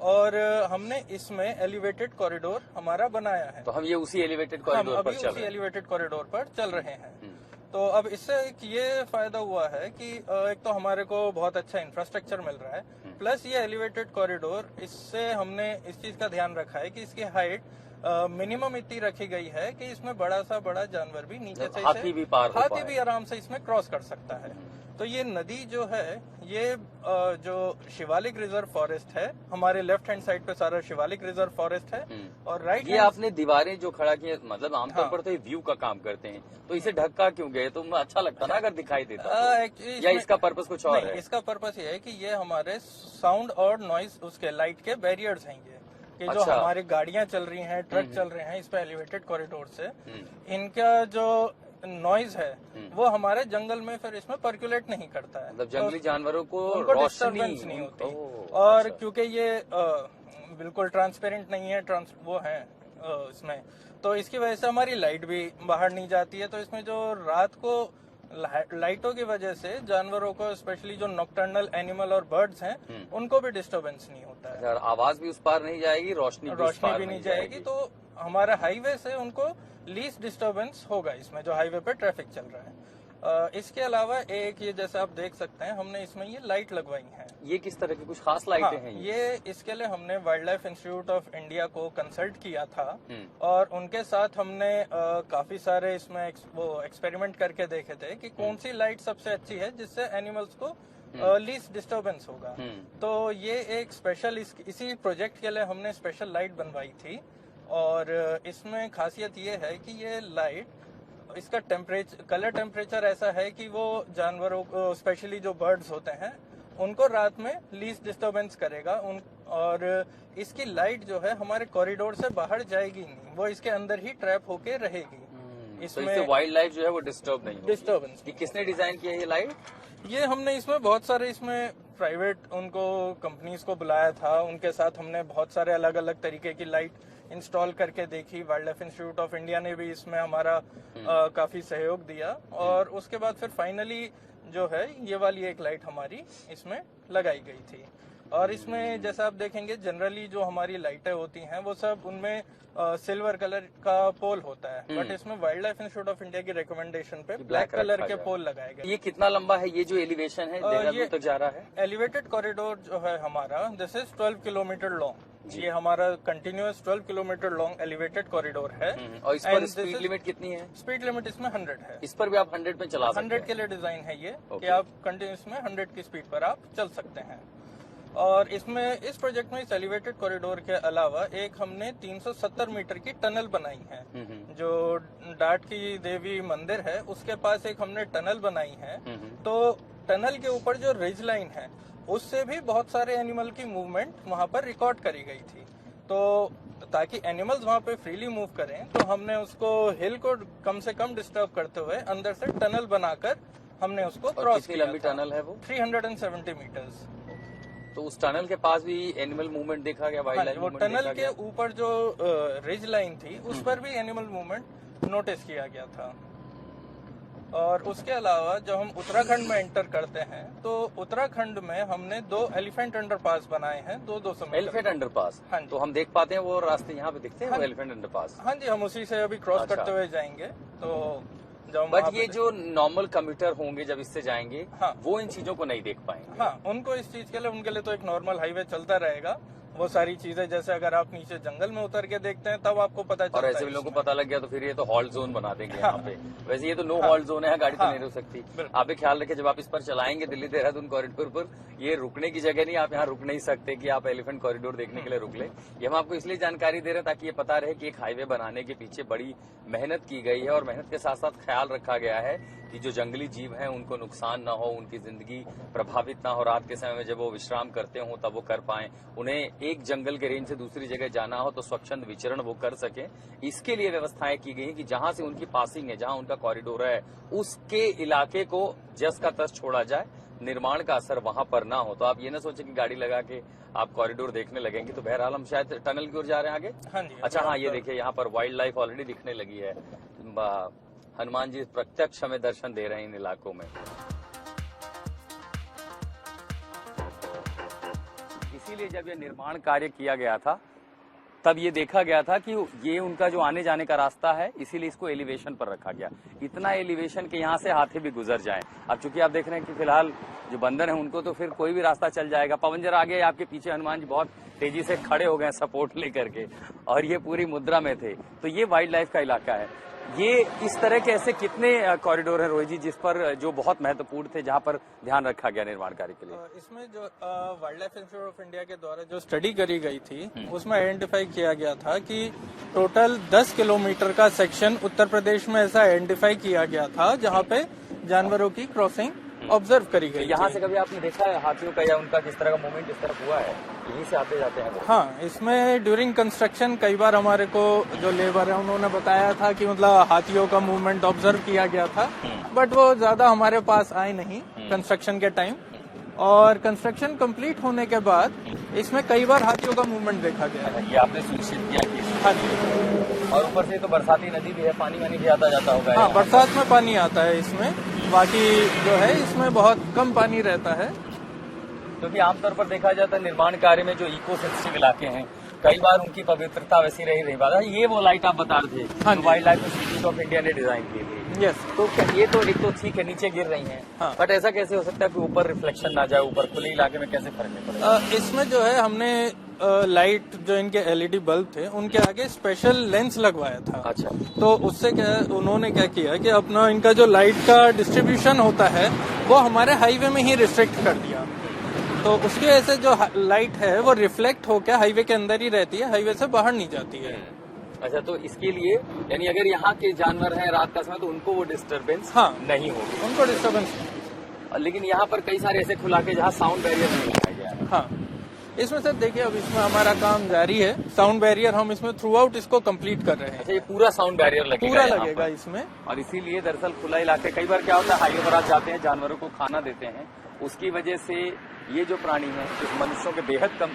और हमने इसमें एलिवेटेड कॉरिडोर हमारा बनाया है। तो हम ये उसी एलिवेटेड कॉरिडोर पर चल रहे हैं। एलिवेटेड कॉरिडोर पर चल रहे हैं। तो अब इससे एक ये फायदा हुआ है कि एक तो हमारे को बहुत अच्छा इंफ्रास्ट्रक्चर मिल रहा है, प्लस ये एलिवेटेड कॉरिडोर, इससे हमने इस चीज का ध्यान रखा है कि इसकी हाइट मिनिमम इतनी रखी गई है कि इसमें बड़ा सा बड़ा जानवर भी नीचे से हाथी भी आराम से इसमें क्रॉस कर सकता है। तो ये नदी जो है ये जो शिवालिक रिजर्व फॉरेस्ट है, हमारे लेफ्ट हैंड साइड पे सारा शिवालिक रिजर्व फॉरेस्ट है, और राइट ये आपने दीवारें जो खड़ा की, मतलब आमतौर पर तो ये व्यू का काम करते हैं, तो इसे ढक्का क्यों गए? तो अच्छा लगता ना अगर दिखाई देता तो। या इसका पर्पस कुछ और है? इसका पर्पस ये है कि ये हमारे साउंड और नॉइज उसके लाइट के बैरियर्स हैं, ये कि जो अच्छा। हमारी गाड़ियां चल रही हैं, ट्रक चल रहे हैं इस पे एलिवेटेड कॉरिडोर से, इनका जो नॉइज है वो हमारे जंगल में फिर इसमें पर्कुलेट नहीं करता है, मतलब जंगली जानवरों को डिस्टर्बेंस नहीं होती। और क्योंकि ये बिल्कुल ट्रांसपेरेंट नहीं है, वो है इसमें, तो इसकी वजह से हमारी लाइट भी बाहर नहीं जाती है। तो इसमें जो रात को लाइटों की वजह से जानवरों को, स्पेशली जो नॉकटर्नल एनिमल और बर्ड्स हैं, उनको भी डिस्टर्बेंस नहीं होता है। आवाज भी उस पार नहीं जाएगी, रोशनी भी नहीं जाएगी, तो हमारे हाईवे से उनको लीस्ट डिस्टर्बेंस होगा इसमें जो हाईवे पे ट्रैफिक चल रहा है। इसके अलावा एक ये जैसे आप देख सकते हैं हमने इसमें ये लाइट लगवाई है। ये किस तरह की कुछ खास लाइटें हैं? ये इसके लिए हमने wild life institute of India को कंसल्ट किया था और उनके साथ हमने काफी सारे इसमें वो एक्सपेरिमेंट करके देखे थे कि कौन सी लाइट सबसे अच्छी है जिससे एनिमल्स को लीस्ट डिस्टर्बेंस होगा। तो ये एक स्पेशल इसी प्रोजेक्ट के लिए हमने स्पेशल लाइट बनवाई थी और इसमें खासियत ये है कि ये लाइट इसका कलर टेम्परेचर ऐसा है कि वो जानवरों को स्पेशली जो बर्ड्स होते हैं उनको रात में लीस्ट डिस्टर्बेंस करेगा और इसकी लाइट जो है हमारे कॉरिडोर से बाहर जाएगी नहीं, वो इसके अंदर ही ट्रैप होके रहेगी। इसमें तो वाइल्ड लाइफ जो है वो डिस्टर्ब नहीं होगी। डिस्टर्बेंस किसने डिजाइन किया ये लाइट? ये हमने इसमें बहुत सारे इसमें प्राइवेट उनको कंपनीज को बुलाया था, उनके साथ हमने बहुत सारे अलग अलग तरीके की लाइट इंस्टॉल करके देखी। Wild life institute of India ने भी इसमें हमारा काफी सहयोग दिया और उसके बाद फिर फाइनली जो है ये वाली एक लाइट हमारी इसमें लगाई गई थी। और इसमें जैसा आप देखेंगे जनरली जो हमारी लाइटें होती हैं वो सब उनमें सिल्वर कलर का पोल होता है, बट इसमें wild life institute of India की रिकमेंडेशन पे ब्लैक कलर के पोल लगाए गए। ये कितना लंबा है ये जो एलिवेशन है देहरादून तक जा रहा है? एलिवेटेड कॉरिडोर जो है हमारा दिस इज 12 किलोमीटर लॉन्ग। ये हमारा continuous 12 kilometre long elevated corridor है। और इस पर स्पीड लिमिट कितनी है? स्पीड लिमिट इसमें 100 है। इस पर भी आप 100 पे चला सकते हैं? 100 के लिए डिजाइन है ये कि आप कंटिन्यूस में 100 की स्पीड पर आप चल सकते हैं। और इसमें इस प्रोजेक्ट में इस एलिवेटेड कॉरिडोर के अलावा एक हमने 370 मीटर की टनल बनाई है। जो डाट की देवी मंदिर है उसके पास एक हमने टनल बनाई है। तो टनल के ऊपर जो रिज लाइन है उससे भी बहुत सारे एनिमल की मूवमेंट वहां पर रिकॉर्ड करी गई थी। तो ताकि एनिमल्स वहां पे फ्रीली मूव करें तो हमने उसको हिल को कम से कम डिस्टर्ब करते हुए अंदर से टनल बनाकर हमने उसको क्रॉस किया। लंबी टनल है वो? 370 मीटर्स। तो उस टनल के पास भी एनिमल मूवमेंट देखा गया? वाइल्ड लाइफ वो टनल के ऊपर जो रिज लाइन थी उस पर भी एनिमल मूवमेंट नोटिस किया गया था। और उसके अलावा जब हम उत्तराखंड में एंटर करते हैं तो उत्तराखंड में हमने 2 एलिफेंट अंडरपास बनाए हैं 200 मीटर। Elephant underpass? हाँ जी। तो हम देख पाते हैं वो रास्ते यहाँ पे दिखते हैं? हाँ, वो एलिफेंट अंडरपास? हाँ जी, हम उसी से अभी क्रॉस करते हुए जाएंगे। तो जब बट ये जो नॉर्मल कम्यूटर होंगे जब इससे जाएंगे हाँ, वो इन चीजों को नहीं देख पाएंगे। हाँ, उनको इस चीज के लिए उनके लिए तो एक नॉर्मल हाईवे चलता रहेगा। वो सारी चीजें जैसे अगर आप नीचे जंगल में उतर के देखते हैं तब आपको पता चलता है। और ऐसे भी लोगों को पता लग गया तो फिर ये तो हॉल्ट जोन बना देंगे यहाँ पे। वैसे ये तो नो हॉल्ट जोन है, गाड़ी तो नहीं रुक सकती। आप भी ख्याल रखें जब आप इस पर चलाएंगे दिल्ली देहरादून कॉरिडोर पर, ये रुकने की जगह नहीं, आप यहाँ रुक नहीं सकते कि आप एलिफेंट कॉरिडोर देखने के लिए रुक ले। ये हम आपको इसलिए जानकारी दे रहे हैं ताकि ये पता रहे कि एक हाईवे बनाने के पीछे बड़ी मेहनत की गई है और मेहनत के साथ साथ ख्याल रखा गया है कि जो जंगली जीव हैं उनको नुकसान ना हो, उनकी जिंदगी प्रभावित ना हो। रात के समय में जब वो विश्राम करते हो तब वो कर पाएं, उन्हें एक जंगल के रेंज से दूसरी जगह जाना हो तो स्वच्छंद विचरण वो कर सके। इसके लिए व्यवस्थाएं की गई कि जहां से उनकी पासिंग है, जहां उनका कॉरिडोर है, उसके इलाके को जस का तस छोड़ा जाए, निर्माण का असर वहां पर ना हो। तो आप ये ना सोचे कि गाड़ी लगा के आप कॉरिडोर देखने लगेंगे। तो बहरहाल हम शायद टनल की ओर जा रहे हैं आगे। हाँ जी। अच्छा, हाँ, ये देखिए यहाँ पर वाइल्ड लाइफ ऑलरेडी दिखने लगी है। हनुमान जी प्रत्यक्ष हमें दर्शन दे रहे हैं इन इलाकों में। इसीलिए जब ये निर्माण कार्य किया गया था तब ये देखा गया था कि ये उनका जो आने जाने का रास्ता है, इसीलिए इसको एलिवेशन पर रखा गया। इतना एलिवेशन के यहाँ से हाथी भी गुजर जाएं। अब चूंकि आप देख रहे हैं कि फिलहाल जो बंदर हैं उनको तो फिर कोई भी रास्ता चल जाएगा। पवन जरा आगे, आपके पीछे हनुमान जी बहुत तेजी से खड़े हो गए सपोर्ट लेकर के, और ये पूरी मुद्रा में थे। तो ये वाइल्ड लाइफ का इलाका है। ये इस तरह के ऐसे कितने कॉरिडोर हैं रोहित जी जिस पर जो बहुत महत्वपूर्ण थे, जहां पर ध्यान रखा गया निर्माण कार्य के लिए? इसमें जो wild life institute of India के द्वारा जो स्टडी करी गई थी उसमें आइडेंटिफाई किया गया था कि टोटल 10 किलोमीटर का सेक्शन उत्तर प्रदेश में ऐसा आइडेंटिफाई किया गया था जहां पे जानवरों की क्रॉसिंग ऑब्जर्व करी गई। यहाँ से कभी आपने देखा है हाथियों का या उनका किस तरह का मूवमेंट इस तरफ हुआ है? यहीं से आते जाते हैं वो? हाँ, इसमें ड्यूरिंग कंस्ट्रक्शन कई बार हमारे को जो लेबर है उन्होंने बताया था कि मतलब हाथियों का मूवमेंट ऑब्जर्व किया गया था, बट वो ज्यादा हमारे पास आए नहीं कंस्ट्रक्शन के टाइम। और कंस्ट्रक्शन कंप्लीट होने के बाद इसमें कई बार हाथियों का मूवमेंट देखा गया है। ये आपने सुनिश्चित किया कि? हाँ जी। और ऊपर से तो बरसाती नदी भी है, पानी वानी भी आता जाता होगा? हाँ, बरसात में पानी आता है इसमें, बाकी जो है इसमें बहुत कम पानी रहता है। क्योंकि आमतौर पर देखा जाता है निर्माण कार्य में जो इको सेंसिटिव इलाके हैं कई बार उनकी पवित्रता वैसी रही बात है। ये वो लाइट आप बता रहे थे हाँ, wild life institute of India ने डिजाइन की थी? यस। तो ये तो एक तो ठीक है, नीचे गिर रही हैं, हाँ। बट ऐसा कैसे हो सकता है कि ऊपर रिफ्लेक्शन ना जाए, ऊपर खुले इलाके में कैसे फर्क नहीं पड़ेगा? इसमें जो है हमने लाइट जो इनके एलईडी बल्ब थे उनके आगे स्पेशल लेंस लगवाया था। अच्छा। तो उससे क्या उन्होंने क्या किया कि अपना इनका जो लाइट का डिस्ट्रीब्यूशन होता है वो हमारे हाईवे में ही रिस्ट्रिक्ट कर दिया। तो उसकी वजह से जो लाइट है वो रिफ्लेक्ट होकर हाईवे के अंदर ही रहती है, हाईवे से बाहर नहीं जाती है। अच्छा, तो इसके लिए यानी अगर यहाँ के जानवर हैं रात का समय तो उनको वो डिस्टरबेंस हाँ। नहीं होगी। उनको डिस्टर्बेंस। लेकिन यहाँ पर कई सारे ऐसे खुला के जहाँ साउंड बैरियर नहीं लगाया गया है। हाँ, इसमें सर देखिए अब इसमें हमारा काम जारी है। साउंड बैरियर हम इसमें थ्रू आउट इसको कंप्लीट कर रहे हैं। अच्छा, ये पूरा साउंड बैरियर लगेगा? पूरा यहाँ लगेगा पर। इसमें। और इसीलिए दरअसल खुला इलाके, कई बार क्या होता है हाईवे पर आप जाते हैं, जानवरों को खाना देते हैं, उसकी वजह से ये जो प्राणी हैं जो मनुष्यों के बेहद कम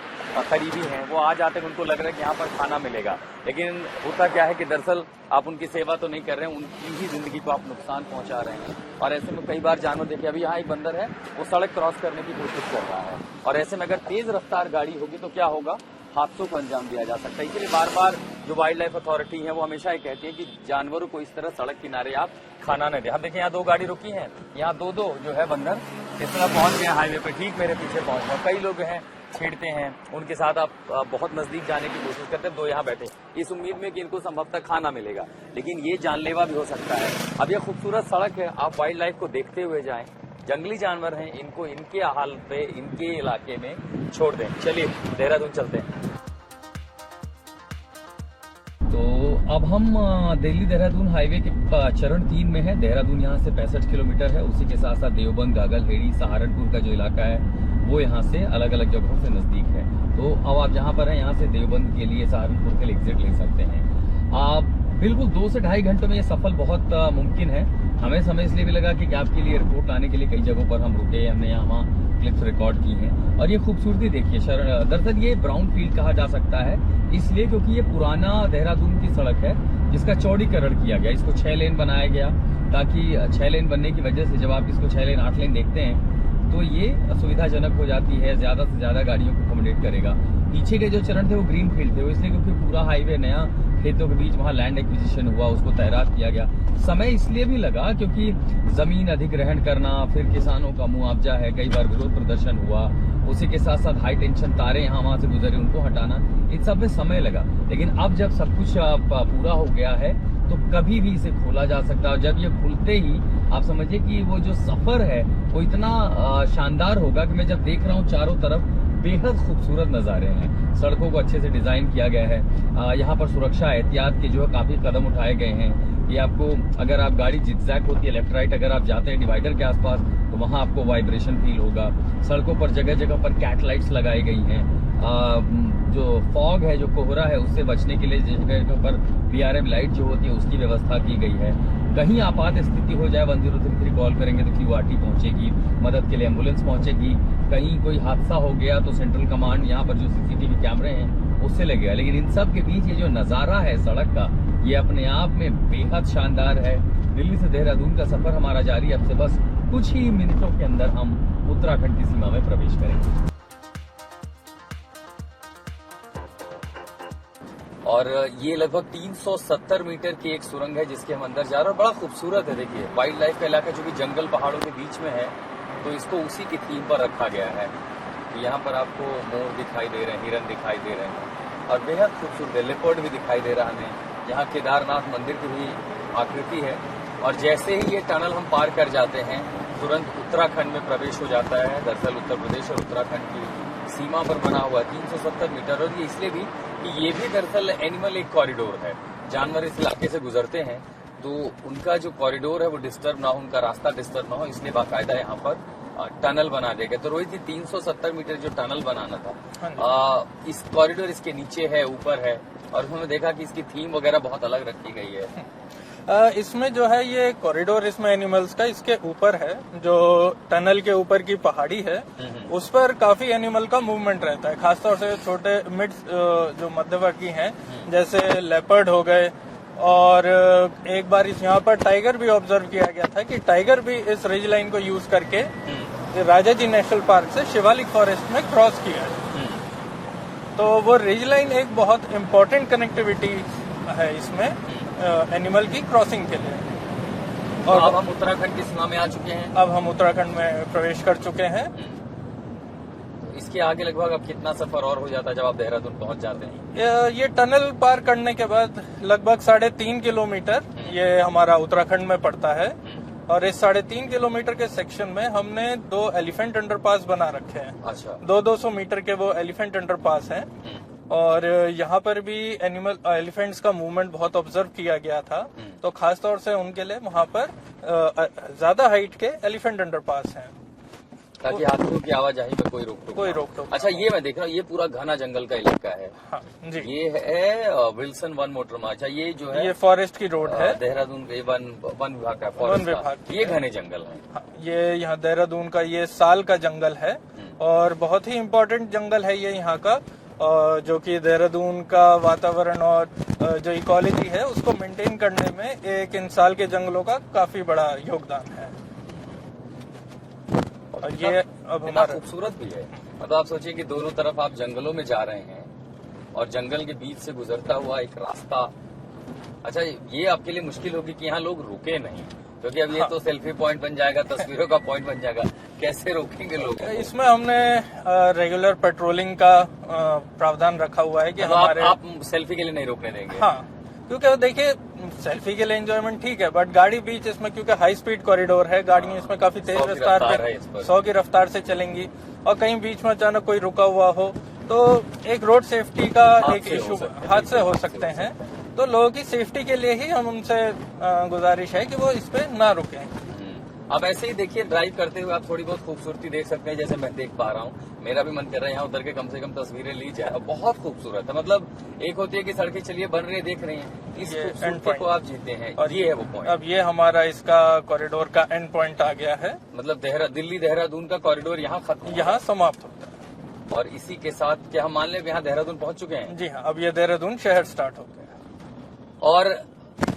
करीबी हैं वो आ जाते हैं, उनको लग रहा है कि यहाँ पर खाना मिलेगा, लेकिन होता क्या है कि दरअसल आप उनकी सेवा तो नहीं कर रहे हैं, उनकी ही जिंदगी को आप नुकसान पहुंचा रहे हैं। और ऐसे में कई बार जानवर, देखिए अभी यहाँ एक बंदर है वो सड़क क्रॉस करने की कोशिश कर रहा है, और ऐसे में अगर तेज रफ्तार गाड़ी होगी तो क्या होगा, हादसों को अंजाम दिया जा सकता है। इसलिए बार बार जो वाइल्ड लाइफ अथॉरिटी है वो हमेशा ये कहती है कि जानवरों को इस तरह सड़क किनारे आप खाना न दें। हम देखिए यहाँ 2 गाड़ी रुकी हैं, यहाँ 2 जो है बंदर इस तरह पहुंच गए हाईवे पे, ठीक मेरे पीछे पहुंच गए। कई लोग हैं छेड़ते हैं, उनके साथ आप बहुत नजदीक जाने की कोशिश करते हैं, 2 यहाँ बैठे इस उम्मीद में कि इनको संभवतः खाना मिलेगा, लेकिन ये जानलेवा भी हो सकता है। अब ये खूबसूरत सड़क है, आप वाइल्ड लाइफ को देखते हुए जाएं, जंगली जानवर हैं, इनको इनके हाल पे इनके इलाके में छोड़ दें। चलिए देहरादून चलते हैं। तो अब हम दिल्ली देहरादून हाईवे के चरण 3 में है। देहरादून यहाँ से 65 किलोमीटर है, उसी के साथ साथ देवबंद, गागल, हेड़ी, सहारनपुर का जो इलाका है वो यहाँ से अलग अलग जगहों से नजदीक है। तो अब आप जहाँ पर हैं यहाँ से देवबंद के लिए, सहारनपुर के लिए एग्जिट ले सकते हैं। आप बिल्कुल 2 से ढाई घंटों में ये सफल बहुत मुमकिन है। हमें समय इसलिए भी लगा कि आपके लिए रिपोर्ट लाने के लिए कई जगहों पर हम रुके, हमने यहाँ क्लिप्स रिकॉर्ड की हैं। और ये खूबसूरती देखिए, दरअसल ये ब्राउन फील्ड कहा जा सकता है इसलिए क्योंकि ये पुराना देहरादून की सड़क है जिसका चौड़ीकरण किया गया, इसको 6 लेन बनाया गया, ताकि 6 लेन बनने की वजह से जब आप इसको 6 लेन 8 लेन देखते हैं तो ये सुविधाजनक हो जाती है, ज्यादा से ज्यादा गाड़ियों को अकोमोडेट करेगा। पीछे के जो चरण थे वो ग्रीन फील्ड थे, वो इसलिए क्योंकि पूरा हाईवे नया खेतों के बीच वहाँ लैंड एक्विजिशन हुआ, उसको तैरात किया गया। समय इसलिए भी लगा क्योंकि जमीन अधिग्रहण करना, फिर किसानों का मुआवजा है, कई बार विरोध प्रदर्शन हुआ, उसी के साथ साथ हाई टेंशन तारे यहाँ वहां से गुजरे, उनको हटाना, इन सब में समय लगा। लेकिन अब जब सब कुछ पूरा हो गया है तो कभी भी इसे खोला जा सकता है। और जब ये खुलते ही आप समझिए कि वो जो सफर है वो इतना शानदार होगा कि मैं जब देख रहा हूँ चारों तरफ बेहद खूबसूरत नज़ारे हैं। सड़कों को अच्छे से डिजाइन किया गया है, यहाँ पर सुरक्षा एहतियात के जो है काफी कदम उठाए गए हैं। ये आपको, अगर आप गाड़ी जिगजैग होती है लेफ्ट राइट, अगर आप जाते हैं डिवाइडर के आसपास तो वहां आपको वाइब्रेशन फील होगा। सड़कों पर जगह जगह पर कैट लाइट्स लगाई गई हैं। जो फॉग है, जो कोहरा है, उससे बचने के लिए जगह जगह पर BRM लाइट जो होती है उसकी व्यवस्था की गई है। कहीं आपात स्थिति हो जाए 1033 कॉल करेंगे तो QRT पहुंचेगी, मदद के लिए एम्बुलेंस पहुंचेगी। कहीं कोई हादसा हो गया तो सेंट्रल कमांड यहाँ पर जो CCTV कैमरे हैं उससे लगेगा। लेकिन इन सब के बीच ये जो नजारा है सड़क का, ये अपने आप में बेहद शानदार है। दिल्ली से देहरादून का सफर हमारा जारी, अब से बस कुछ ही मिनटों के अंदर हम उत्तराखंड की सीमा में प्रवेश करेंगे। और ये लगभग 370 मीटर की एक सुरंग है जिसके हम अंदर जा रहे हैं, और बड़ा खूबसूरत है। देखिए वाइल्ड लाइफ का इलाका जो कि जंगल पहाड़ों के बीच में है, तो इसको उसी की थीम पर रखा गया है। यहाँ पर आपको मोर दिखाई दे रहे हैं, हिरन दिखाई दे रहे हैं, और बेहद खूबसूरत लेपर्ड भी दिखाई दे रहा है। यहाँ केदारनाथ मंदिर की भी आकृति है। और जैसे ही ये टनल हम पार कर जाते हैं तुरंत उत्तराखंड में प्रवेश हो जाता है। दरअसल उत्तर प्रदेश और उत्तराखंड की सीमा पर बना हुआ 370 मीटर, और ये इसलिए भी कि ये भी दरअसल एनिमल एक कॉरिडोर है। जानवर इस इलाके से गुजरते हैं तो उनका जो कॉरिडोर है वो डिस्टर्ब ना हो, उनका रास्ता डिस्टर्ब ना हो, इसलिए बाकायदा यहाँ पर टनल बना दिया गया। तो रोहित जी 370 मीटर जो टनल बनाना था, इस कॉरिडोर इसके नीचे है, ऊपर है, और उन्होंने देखा कि इसकी थीम वगैरह बहुत अलग रखी गई है। इसमें जो है ये कॉरिडोर इसमें एनिमल्स का इसके ऊपर है, जो टनल के ऊपर की पहाड़ी है उस पर काफी एनिमल का मूवमेंट रहता है, खासतौर से छोटे मिड जो मध्यवर्गीय हैं जैसे लेपर्ड हो गए। और एक बार इस यहाँ पर टाइगर भी ऑब्जर्व किया गया था कि टाइगर भी इस रिज लाइन को यूज करके राजा जी नेशनल पार्क से शिवालिक फॉरेस्ट में क्रॉस किया है। तो वो रिज लाइन एक बहुत इम्पोर्टेंट कनेक्टिविटी है इसमें एनिमल की क्रॉसिंग के लिए। और अब हम उत्तराखंड की सीमा में आ चुके हैं। अब हम उत्तराखंड में प्रवेश कर चुके हैं। इसके आगे लगभग अब कितना सफर और हो जाता है जब आप देहरादून पहुंच जाते हैं? ये टनल पार करने के बाद लगभग 3.5 किलोमीटर ये हमारा उत्तराखंड में पड़ता है। और इस 3.5 किलोमीटर के सेक्शन में हमने 2 एलिफेंट अंडरपास बना रखे हैं। अच्छा। 200 मीटर के वो एलिफेंट अंडरपास हैं। और यहाँ पर भी एलिफेंट्स का मूवमेंट बहुत ऑब्जर्व किया गया था, तो खास तौर से उनके लिए वहाँ पर ज्यादा हाइट के एलिफेंट अंडरपास हैं, ताकि हाथियों की आवाजाही में कोई रोक टोक। अच्छा, ये मैं देख रहा हूँ, ये पूरा घना जंगल का इलाका है। हाँ जी, ये है विल्सन वन मोटर मार्ग। अच्छा, ये जो है ये फॉरेस्ट की रोड है, देहरादून के वन विभाग का वन फॉरेस्ट विभाग का। ये घने जंगल है। हाँ, ये यहाँ देहरादून का ये साल का जंगल है और बहुत ही इम्पोर्टेंट जंगल है ये यहाँ का, जो कि देहरादून का वातावरण और जो इकोलॉजी है उसको मेंटेन करने में एक इन साल के जंगलों का काफी बड़ा योगदान है। और ये अब हमारा खूबसूरत भी है। मतलब आप सोचिए कि दोनों तरफ आप जंगलों में जा रहे हैं और जंगल के बीच से गुजरता हुआ एक रास्ता। अच्छा, ये आपके लिए मुश्किल होगी कि यहाँ लोग रुके नहीं, क्योंकि अब ये तो सेल्फी पॉइंट बन जाएगा, तस्वीरों का पॉइंट बन जाएगा। कैसे रोकेंगे लोग? इसमें हमने रेगुलर पेट्रोलिंग का प्रावधान रखा हुआ है कि हमारे आप सेल्फी के लिए नहीं रोकने देंगे? हाँ, क्योंकि देखिए सेल्फी के लिए एंजॉयमेंट ठीक है, बट गाड़ी बीच इसमें क्योंकि हाई स्पीड कॉरिडोर है, गाड़ियां इसमें काफी तेज रफ्तार पे 100 की रफ्तार से चलेंगी और कहीं बीच में अचानक कोई रुका हुआ हो तो एक रोड सेफ्टी का एक इशू, हादसे हो सकते हैं। तो लोगों की सेफ्टी के लिए ही हम उनसे गुजारिश है कि वो इस पे ना रुकें। अब ऐसे ही देखिए, ड्राइव करते हुए आप थोड़ी बहुत खूबसूरती देख सकते हैं, जैसे मैं देख पा रहा हूँ। मेरा भी मन कर रहा है यहाँ उतर के कम से कम तस्वीरें ली जाए। बहुत खूबसूरत है। मतलब एक होती है कि सड़कें चलिए बन रही है, देख रही हैं, इस खूबसूरती को आप जीते हैं और ये है वो पॉइंट। अब ये हमारा इसका कॉरिडोर का एंड पॉइंट आ गया है। मतलब दिल्ली देहरादून का कॉरिडोर यहाँ खत्म, यहाँ समाप्त होता है। और इसी के साथ क्या हम मान लें यहाँ देहरादून पहुंच चुके हैं? जी हाँ, अब ये देहरादून शहर स्टार्ट हो गया। और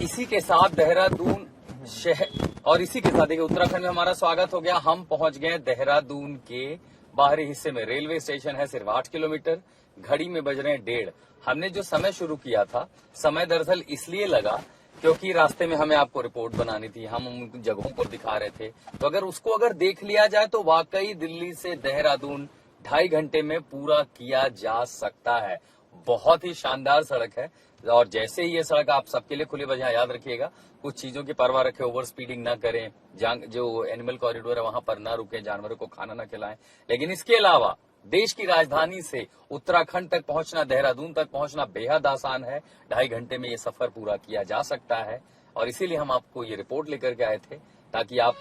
इसी के साथ देहरादून शहर, और इसी के साथ देखिए उत्तराखंड में हमारा स्वागत हो गया। हम पहुंच गए देहरादून के बाहरी हिस्से में। रेलवे स्टेशन है सिर्फ 8 किलोमीटर, घड़ी में बज रहे हैं 1:30। हमने जो समय शुरू किया था, समय दरअसल इसलिए लगा क्योंकि रास्ते में हमें आपको रिपोर्ट बनानी थी, हम उन जगहों को दिखा रहे थे। तो अगर देख लिया जाए तो वाकई दिल्ली से देहरादून 2.5 घंटे में पूरा किया जा सकता है। बहुत ही शानदार सड़क है और जैसे ही ये सड़क आप सबके लिए खुली बजाय, याद रखिएगा कुछ चीजों की परवाह रखें, ओवर स्पीडिंग ना करें, जो एनिमल कॉरिडोर है वहां पर ना रुकें, जानवरों को खाना ना खिलाएं। लेकिन इसके अलावा देश की राजधानी से उत्तराखंड तक पहुंचना, देहरादून तक पहुंचना बेहद आसान है। 2.5 घंटे में ये सफर पूरा किया जा सकता है और इसीलिए हम आपको ये रिपोर्ट लेकर के आए थे, ताकि आप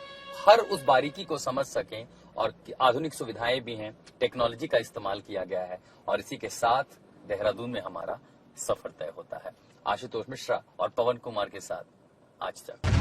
हर उस बारीकी को समझ सकें। और आधुनिक सुविधाएं भी हैं, टेक्नोलॉजी का इस्तेमाल किया गया है और इसी के साथ देहरादून में हमारा सफर तय होता है। आशुतोष मिश्रा और पवन कुमार के साथ आज तक।